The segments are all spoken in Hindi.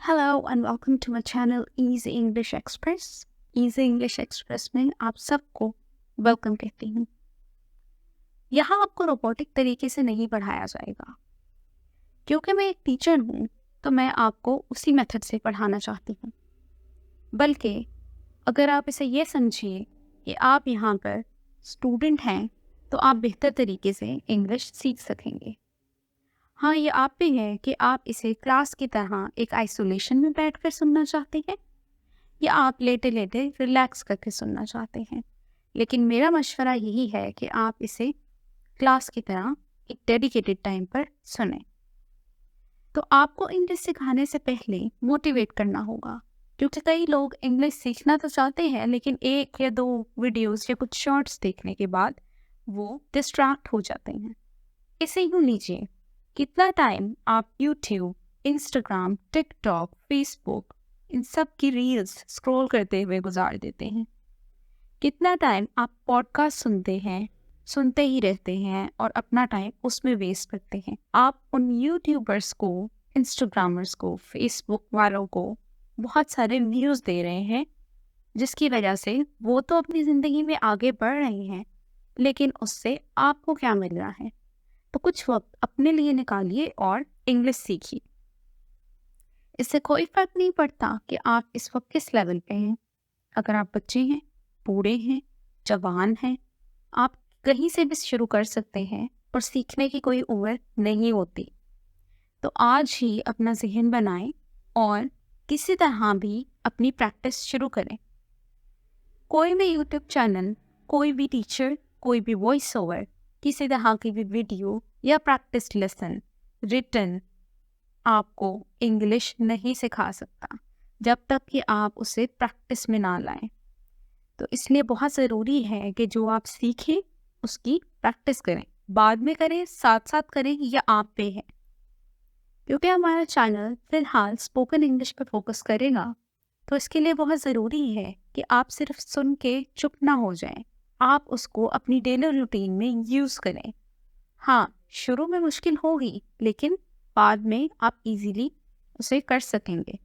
Hello and welcome to my channel easy English express. Easy English express में आप सबको वेलकम कहती हूँ। यहाँ आपको रोबोटिक तरीके से नहीं पढ़ाया जाएगा, क्योंकि मैं एक टीचर हूँ तो मैं आपको उसी मेथड से पढ़ाना चाहती हूँ। बल्कि अगर आप इसे ये समझिए कि आप यहाँ पर स्टूडेंट हैं तो आप बेहतर तरीके से इंग्लिश सीख सकेंगे। हाँ, ये आप पे है कि आप इसे क्लास की तरह एक आइसोलेशन में बैठकर सुनना चाहते हैं या आप लेटे लेटे रिलैक्स करके सुनना चाहते हैं। लेकिन मेरा मशवरा यही है कि आप इसे क्लास की तरह एक डेडिकेटेड टाइम पर सुनें। तो आपको इंग्लिश सिखाने से पहले मोटिवेट करना होगा, क्योंकि कई लोग इंग्लिश सीखना तो चाहते हैं लेकिन एक या दो वीडियोस या कुछ शॉर्ट्स देखने के बाद वो डिस्ट्रैक्ट हो जाते हैं। इसे यूँ लीजिए, कितना टाइम आप यूट्यूब, इंस्टाग्राम, टिकटॉक, फेसबुक इन सब की रील्स स्क्रॉल करते हुए गुजार देते हैं। कितना टाइम आप पॉडकास्ट सुनते ही रहते हैं और अपना टाइम उसमें वेस्ट करते हैं। आप उन यूट्यूबर्स को, इंस्टाग्रामर्स को, फेसबुक वालों को बहुत सारे व्यूज़ दे रहे हैं, जिसकी वजह से वो तो अपनी ज़िंदगी में आगे बढ़ रहे हैं, लेकिन उससे आपको क्या मिल रहा है? तो कुछ वक्त अपने लिए निकालिए और इंग्लिश सीखिए। इससे कोई फर्क नहीं पड़ता कि आप इस वक्त किस लेवल पे हैं। अगर आप बच्चे हैं, बूढ़े हैं, जवान हैं, आप कहीं से भी शुरू कर सकते हैं और सीखने की कोई उम्र नहीं होती। तो आज ही अपना ज़हन बनाएं और किसी तरह भी अपनी प्रैक्टिस शुरू करें। कोई भी यूट्यूब चैनल, कोई भी टीचर, कोई भी वॉइस ओवर, किसी तरह की भी वीडियो या प्रैक्टिस लेसन रिटन आपको इंग्लिश नहीं सिखा सकता जब तक कि आप उसे प्रैक्टिस में ना लाएं। तो इसलिए बहुत ज़रूरी है कि जो आप सीखें उसकी प्रैक्टिस करें, बाद में करें, साथ साथ करें, या आप पे है। क्योंकि हमारा चैनल फिलहाल स्पोकन इंग्लिश पर फोकस करेगा, तो इसके लिए बहुत ज़रूरी है कि आप सिर्फ सुन के चुप ना हो जाएं, आप उसको अपनी डेली रूटीन में यूज़ करें। हाँ, शुरू में मुश्किल होगी, लेकिन बाद में आप इजीली उसे कर सकेंगे।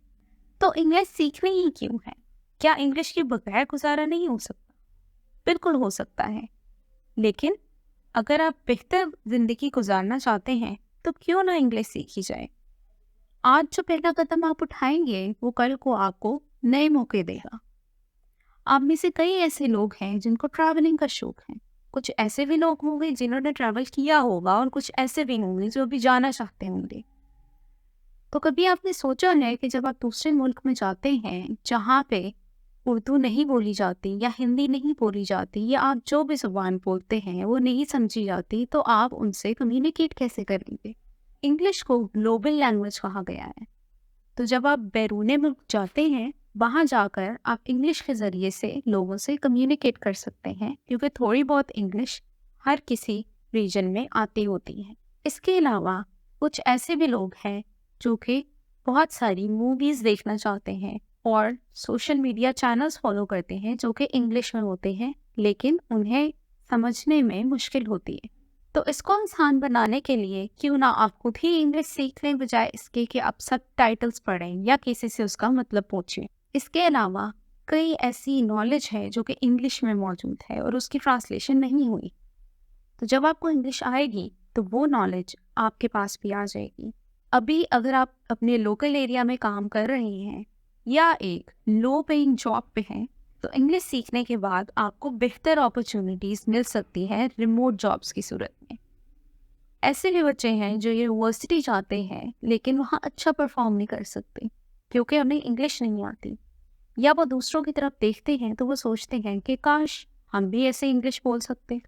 तो इंग्लिश सीखनी ही क्यों है? क्या इंग्लिश के बगैर गुजारा नहीं हो सकता? बिल्कुल हो सकता है, लेकिन अगर आप बेहतर ज़िंदगी गुजारना चाहते हैं तो क्यों ना इंग्लिश सीखी जाए। आज जो पहला कदम आप उठाएंगे वो कल को आपको नए मौके देगा। आप में से कई ऐसे लोग हैं जिनको ट्रैवलिंग का शौक है। कुछ ऐसे भी लोग होंगे जिन्होंने ट्रैवल किया होगा और कुछ ऐसे भी होंगे जो अभी जाना चाहते होंगे। तो कभी आपने सोचा है कि जब आप दूसरे मुल्क में जाते हैं जहाँ पे उर्दू नहीं बोली जाती या हिंदी नहीं बोली जाती या आप जो भी ज़ुबान बोलते हैं वो नहीं समझी जाती, तो आप उनसे कम्युनिकेट कैसे करेंगे? इंग्लिश को ग्लोबल लैंग्वेज कहा गया है। तो जब आप बैरूने मुल्क जाते हैं, वहाँ जाकर आप इंग्लिश के ज़रिए से लोगों से कम्युनिकेट कर सकते हैं, क्योंकि थोड़ी बहुत इंग्लिश हर किसी रीजन में आती होती है। इसके अलावा कुछ ऐसे भी लोग हैं जो कि बहुत सारी मूवीज़ देखना चाहते हैं और सोशल मीडिया चैनल्स फॉलो करते हैं जो कि इंग्लिश में होते हैं, लेकिन उन्हें समझने में मुश्किल होती है। तो इसको आसान बनाने के लिए क्यों ना आप खुद ही इंग्लिश सीख लें, बजाय इसके कि आप सब टाइटल्स पढ़ें या किसी से उसका मतलब पूछें। इसके अलावा कई ऐसी नॉलेज है जो कि इंग्लिश में मौजूद है और उसकी ट्रांसलेशन नहीं हुई। तो जब आपको इंग्लिश आएगी तो वो नॉलेज आपके पास भी आ जाएगी। अभी अगर आप अपने लोकल एरिया में काम कर रहे हैं या एक लो पेइंग जॉब पे हैं, तो इंग्लिश सीखने के बाद आपको बेहतर अपॉर्चुनिटीज़ मिल सकती हैं रिमोट जॉब्स की सूरत में। ऐसे भी बच्चे हैं जो यूनिवर्सिटी जाते हैं लेकिन वहाँ अच्छा परफॉर्म नहीं कर सकते क्योंकि उन्हें इंग्लिश नहीं आती, या वो दूसरों की तरफ देखते हैं तो वो सोचते हैं कि काश हम भी ऐसे इंग्लिश बोल सकते।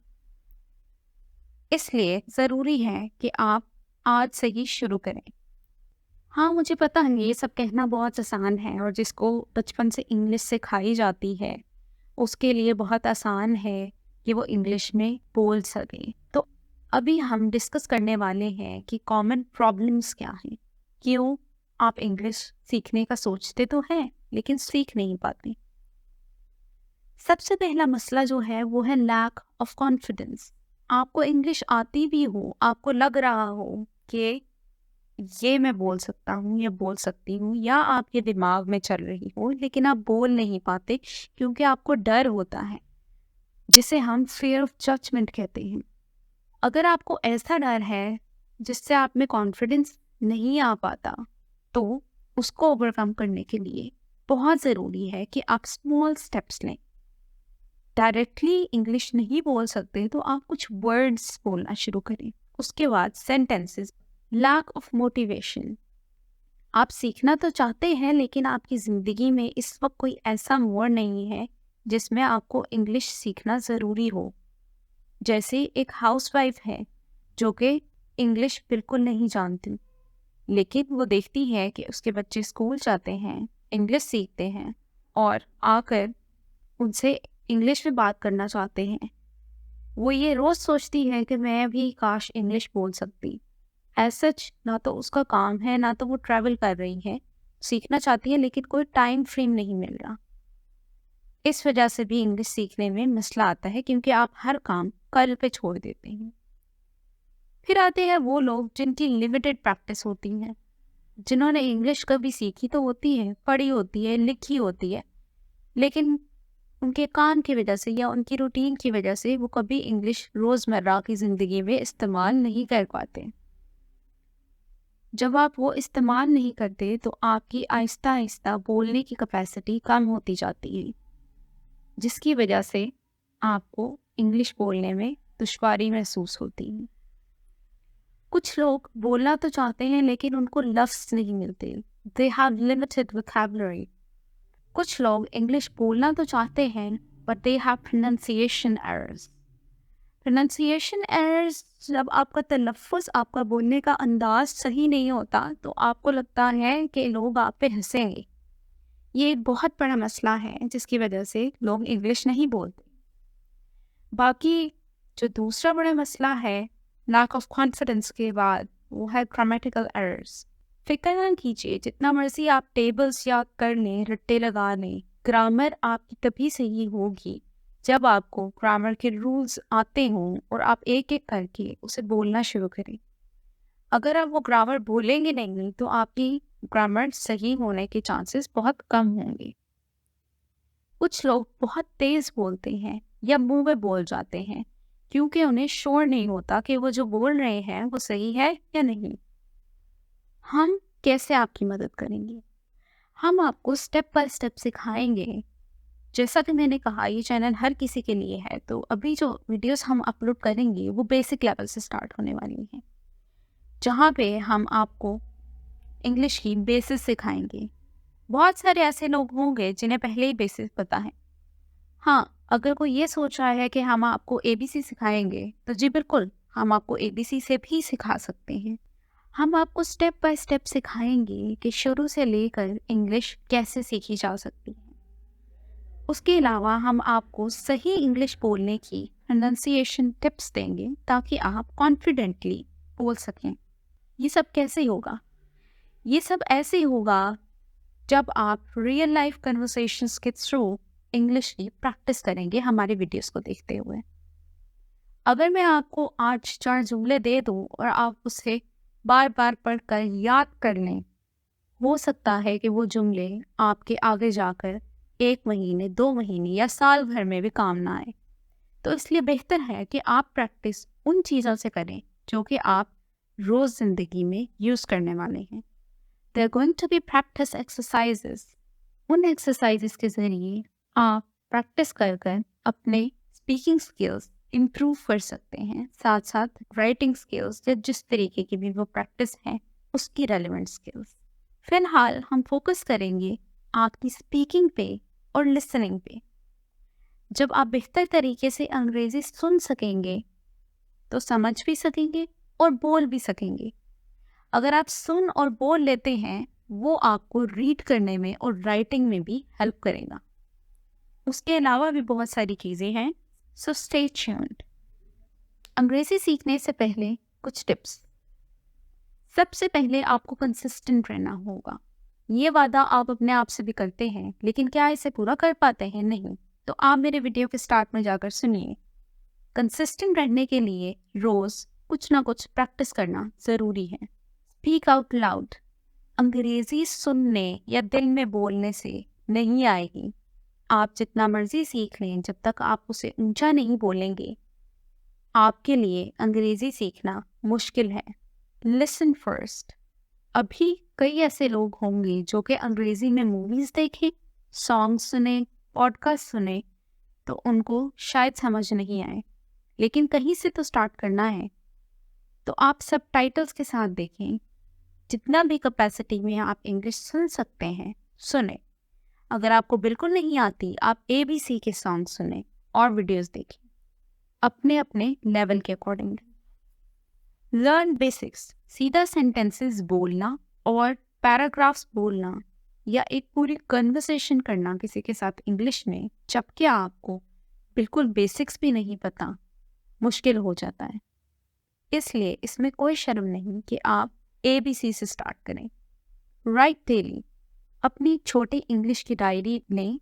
इसलिए ज़रूरी है कि आप आज से ही शुरू करें। हाँ, मुझे पता है ये सब कहना बहुत आसान है और जिसको बचपन से इंग्लिश सिखाई जाती है उसके लिए बहुत आसान है कि वो इंग्लिश में बोल सके। तो अभी हम डिस्कस करने वाले हैं कि कॉमन प्रॉब्लम्स क्या हैं। क्यों आप इंग्लिश सीखने का सोचते तो हैं लेकिन सीख नहीं पाते। सबसे पहला मसला जो है वो है लैक ऑफ कॉन्फिडेंस। आपको इंग्लिश आती भी हो, आपको लग रहा हो कि ये मैं बोल सकता हूँ या बोल सकती हूँ, या आपके दिमाग में चल रही हो लेकिन आप बोल नहीं पाते क्योंकि आपको डर होता है, जिसे हम फियर ऑफ जजमेंट कहते हैं। अगर आपको ऐसा डर है जिससे आप में कॉन्फिडेंस नहीं आ पाता, तो उसको ओवरकम करने के लिए बहुत ज़रूरी है कि आप स्मॉल स्टेप्स लें। डायरेक्टली इंग्लिश नहीं बोल सकते तो आप कुछ वर्ड्स बोलना शुरू करें। उसके बाद सेंटेंसेस। Lack of motivation. आप सीखना तो चाहते हैं लेकिन आपकी ज़िंदगी में इस वक्त कोई ऐसा मोड़ नहीं है जिसमें आपको इंग्लिश सीखना ज़रूरी हो। जैसे एक हाउसवाइफ है जो कि इंग्लिश बिल्कुल नहीं जानती, लेकिन वो देखती है कि उसके बच्चे स्कूल जाते हैं, इंग्लिश सीखते हैं और आकर उनसे इंग्लिश में बात करना चाहते हैं। वो ये रोज़ सोचती है कि मैं भी काश इंग्लिश बोल सकती। एज सच ना तो उसका काम है, ना तो वो ट्रैवल कर रही है, सीखना चाहती है लेकिन कोई टाइम फ्रेम नहीं मिल रहा। इस वजह से भी इंग्लिश सीखने में मसला आता है क्योंकि आप हर काम कल पे छोड़ देते हैं। फिर आते हैं वो लोग जिनकी लिमिटेड प्रैक्टिस होती है, जिन्होंने इंग्लिश कभी सीखी तो होती है, पढ़ी होती है, लिखी होती है, लेकिन उनके काम की वजह से या उनकी रूटीन की वजह से वो कभी इंग्लिश रोज़मर्रा की ज़िंदगी में इस्तेमाल नहीं कर पाते। जब आप वो इस्तेमाल नहीं करते तो आपकी आहिस्ता आहिस्ता बोलने की कैपेसिटी कम होती जाती है, जिसकी वजह से आपको इंग्लिश बोलने में दुश्वारी महसूस होती है। कुछ लोग बोलना तो चाहते हैं लेकिन उनको लफ्ज़ नहीं मिलते। They have limited vocabulary. कुछ लोग इंग्लिश बोलना तो चाहते हैं but they have pronunciation errors. Pronunciation errors, जब आपका तलफ़्फ़ुज़, आपका बोलने का अंदाज़ सही नहीं होता तो आपको लगता है कि लोग आप पे हंसेंगे। ये एक बहुत बड़ा मसला है जिसकी वजह से लोग इंग्लिश नहीं बोलते। बाकी जो दूसरा बड़ा मसला है लैक ऑफ कॉन्फिडेंस के बाद, वो है ग्रामेटिकल एरर्स। फिक्र ना कीजिए, जितना मर्जी आप टेबल्स याद कर लें, रट्टे लगा लें, ग्रामर आपकी तभी सही होगी जब आपको ग्रामर के रूल्स आते हों और आप एक एक करके उसे बोलना शुरू करें। अगर आप वो ग्रामर बोलेंगे नहीं तो आपकी ग्रामर सही होने के चांसेस बहुत कम होंगे। कुछ लोग बहुत तेज बोलते हैं या मुंह में बोल जाते हैं क्योंकि उन्हें श्योर नहीं होता कि वो जो बोल रहे हैं वो सही है या नहीं। हम कैसे आपकी मदद करेंगे? हम आपको स्टेप बाय स्टेप सिखाएंगे। जैसा कि मैंने कहा, ये चैनल हर किसी के लिए है, तो अभी जो वीडियोस हम अपलोड करेंगे वो बेसिक लेवल से स्टार्ट होने वाली हैं, जहाँ पे हम आपको इंग्लिश की बेसिस सिखाएंगे। बहुत सारे ऐसे लोग होंगे जिन्हें पहले ही बेसिस पता है। हाँ, अगर कोई ये सोच रहा है कि हम आपको एबीसी सिखाएंगे, तो जी बिल्कुल, हम आपको एबीसी से भी सिखा सकते हैं। हम आपको स्टेप बाय स्टेप सिखाएंगे कि शुरू से लेकर इंग्लिश कैसे सीखी जा सकती है। उसके अलावा हम आपको सही इंग्लिश बोलने की प्रोनाउंसिएशन टिप्स देंगे ताकि आप कॉन्फिडेंटली बोल सकें। ये सब कैसे होगा? ये सब ऐसे होगा जब आप रियल लाइफ कन्वर्सेशंस के थ्रू इंग्लिश की प्रैक्टिस करेंगे हमारे वीडियोस को देखते हुए। अगर मैं आपको आज 4 जुमले दे दूं और आप उसे बार बार पढ़कर याद कर लें, हो सकता है कि वो जुमले आपके आगे जाकर 1 महीने, 2 महीने या साल भर में भी काम ना आए। तो इसलिए बेहतर है कि आप प्रैक्टिस उन चीज़ों से करें जो कि आप रोज़ ज़िंदगी में यूज़ करने वाले हैं। There are going to be practice exercises. उन एक्सरसाइजेस के ज़रिए आप प्रैक्टिस कर कर अपने स्पीकिंग स्किल्स इम्प्रूव कर सकते हैं, साथ साथ राइटिंग स्किल्स या जिस तरीके की भी वो प्रैक्टिस है उसकी रेलिवेंट स्किल्स। फिलहाल हम फोकस करेंगे आपकी स्पीकिंग पे और लिसनिंग पे। जब आप बेहतर तरीके से अंग्रेज़ी सुन सकेंगे तो समझ भी सकेंगे और बोल भी सकेंगे। अगर आप सुन और बोल लेते हैं, वो आपको रीड करने में और राइटिंग में भी हेल्प करेगा। उसके अलावा भी बहुत सारी चीज़ें हैं, सो स्टे ट्यून्ड। अंग्रेज़ी सीखने से पहले कुछ टिप्स। सबसे पहले आपको कंसिस्टेंट रहना होगा। ये वादा आप अपने आप से भी करते हैं, लेकिन क्या इसे पूरा कर पाते हैं? नहीं। तो आप मेरे वीडियो के स्टार्ट में जाकर सुनिए। कंसिस्टेंट रहने के लिए रोज़ कुछ ना कुछ प्रैक्टिस करना ज़रूरी है। स्पीक आउट लाउड अंग्रेजी सुनने या दिल में बोलने से नहीं आएगी। आप जितना मर्जी सीख लें, जब तक आप उसे ऊंचा नहीं बोलेंगे, आपके लिए अंग्रेजी सीखना मुश्किल है। Listen first. अभी कई ऐसे लोग होंगे जो कि अंग्रेजी में मूवीज देखें, सॉन्ग सुने, पॉडकास्ट सुने, तो उनको शायद समझ नहीं आए, लेकिन कहीं से तो स्टार्ट करना है। तो आप सब टाइटल्स के साथ देखें। जितना भी कैपेसिटी में आप इंग्लिश सुन सकते हैं सुने। अगर आपको बिल्कुल नहीं आती, आप ABC के सॉन्ग सुने और वीडियोस देखें अपने अपने लेवल के अकॉर्डिंग। Learn basics. सीधा सेंटेंसेस बोलना और पैराग्राफ्स बोलना या एक पूरी कन्वर्सेशन करना किसी के साथ इंग्लिश में, जबकि आपको बिल्कुल बेसिक्स भी नहीं पता, मुश्किल हो जाता है। इसलिए इसमें कोई शर्म नहीं कि आप ABC से स्टार्ट करें। Right daily. अपनी छोटी इंग्लिश की डायरी लें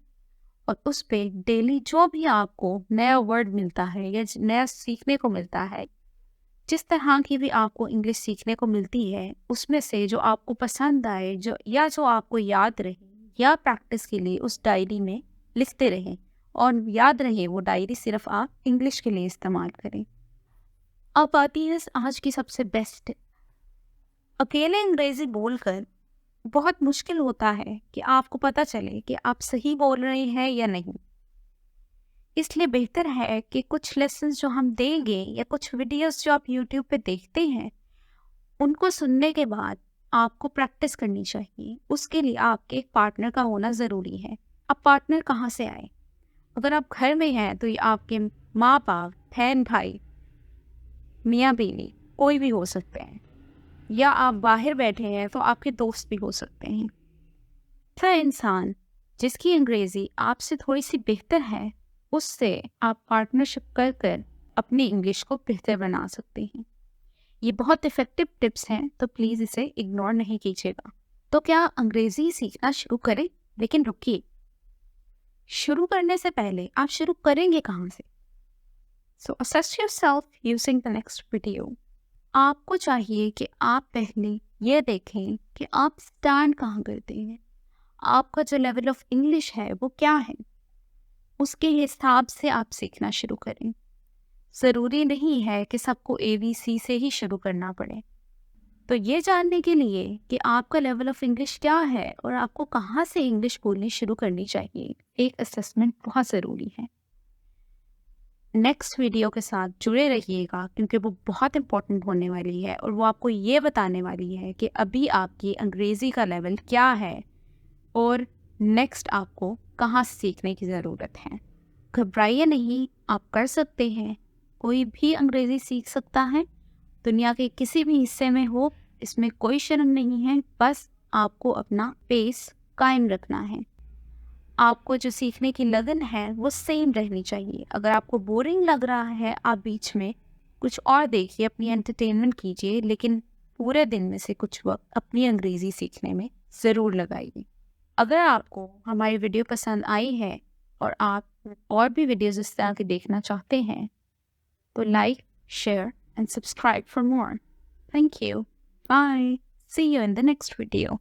और उस पे डेली जो भी आपको नया वर्ड मिलता है या नया सीखने को मिलता है, जिस तरह की भी आपको इंग्लिश सीखने को मिलती है, उसमें से जो आपको पसंद आए, जो आपको याद रहे, या प्रैक्टिस के लिए उस डायरी में लिखते रहें। और याद रहे वो डायरी सिर्फ आप इंग्लिश के लिए इस्तेमाल करें। अब आती है आज की सबसे बेस्ट टिप। अकेले अंग्रेजी बोलकर बहुत मुश्किल होता है कि आपको पता चले कि आप सही बोल रहे हैं या नहीं। इसलिए बेहतर है कि कुछ लेसन्स जो हम देंगे या कुछ वीडियोस जो आप YouTube पे देखते हैं, उनको सुनने के बाद आपको प्रैक्टिस करनी चाहिए। उसके लिए आपके एक पार्टनर का होना ज़रूरी है। अब पार्टनर कहाँ से आए? अगर आप घर में हैं तो ये आपके माँ बाप, बहन भाई, मियाँ बीवी, कोई भी हो सकते हैं, या आप बाहर बैठे हैं तो आपके दोस्त भी हो सकते हैं। था इंसान जिसकी अंग्रेजी आपसे थोड़ी सी बेहतर है, उससे आप पार्टनरशिप कर कर अपनी इंग्लिश को बेहतर बना सकते हैं। ये बहुत इफेक्टिव टिप्स हैं, तो प्लीज़ इसे इग्नोर नहीं कीजिएगा। तो क्या अंग्रेजी सीखना शुरू करें? लेकिन रुकिए, शुरू करने से पहले आप शुरू करेंगे कहाँ से? So assess yourself using the next video. आपको चाहिए कि आप पहले ये देखें कि आप स्टैंड कहाँ करते हैं, आपका जो लेवल ऑफ इंग्लिश है वो क्या है, उसके हिसाब से आप सीखना शुरू करें। ज़रूरी नहीं है कि सबको ABC से ही शुरू करना पड़े। तो ये जानने के लिए कि आपका लेवल ऑफ इंग्लिश क्या है और आपको कहाँ से इंग्लिश बोलनी शुरू करनी चाहिए, एक असेसमेंट बहुत ज़रूरी है। नेक्स्ट वीडियो के साथ जुड़े रहिएगा, क्योंकि वो बहुत इम्पोर्टेंट होने वाली है और वो आपको ये बताने वाली है कि अभी आपकी अंग्रेज़ी का लेवल क्या है और नेक्स्ट आपको कहाँ सीखने की ज़रूरत है। घबराइए नहीं, आप कर सकते हैं। कोई भी अंग्रेज़ी सीख सकता है, दुनिया के किसी भी हिस्से में हो, इसमें कोई शर्म नहीं है। बस आपको अपना पेस कायम रखना है। आपको जो सीखने की लगन है वो सेम रहनी चाहिए। अगर आपको बोरिंग लग रहा है, आप बीच में कुछ और देखिए, अपनी एंटरटेनमेंट कीजिए, लेकिन पूरे दिन में से कुछ वक्त अपनी अंग्रेज़ी सीखने में ज़रूर लगाइए। अगर आपको हमारी वीडियो पसंद आई है और आप और भी वीडियोज़ इस तरह के देखना चाहते हैं, तो like, share and subscribe for more. Thank you. Bye. See you in the next video.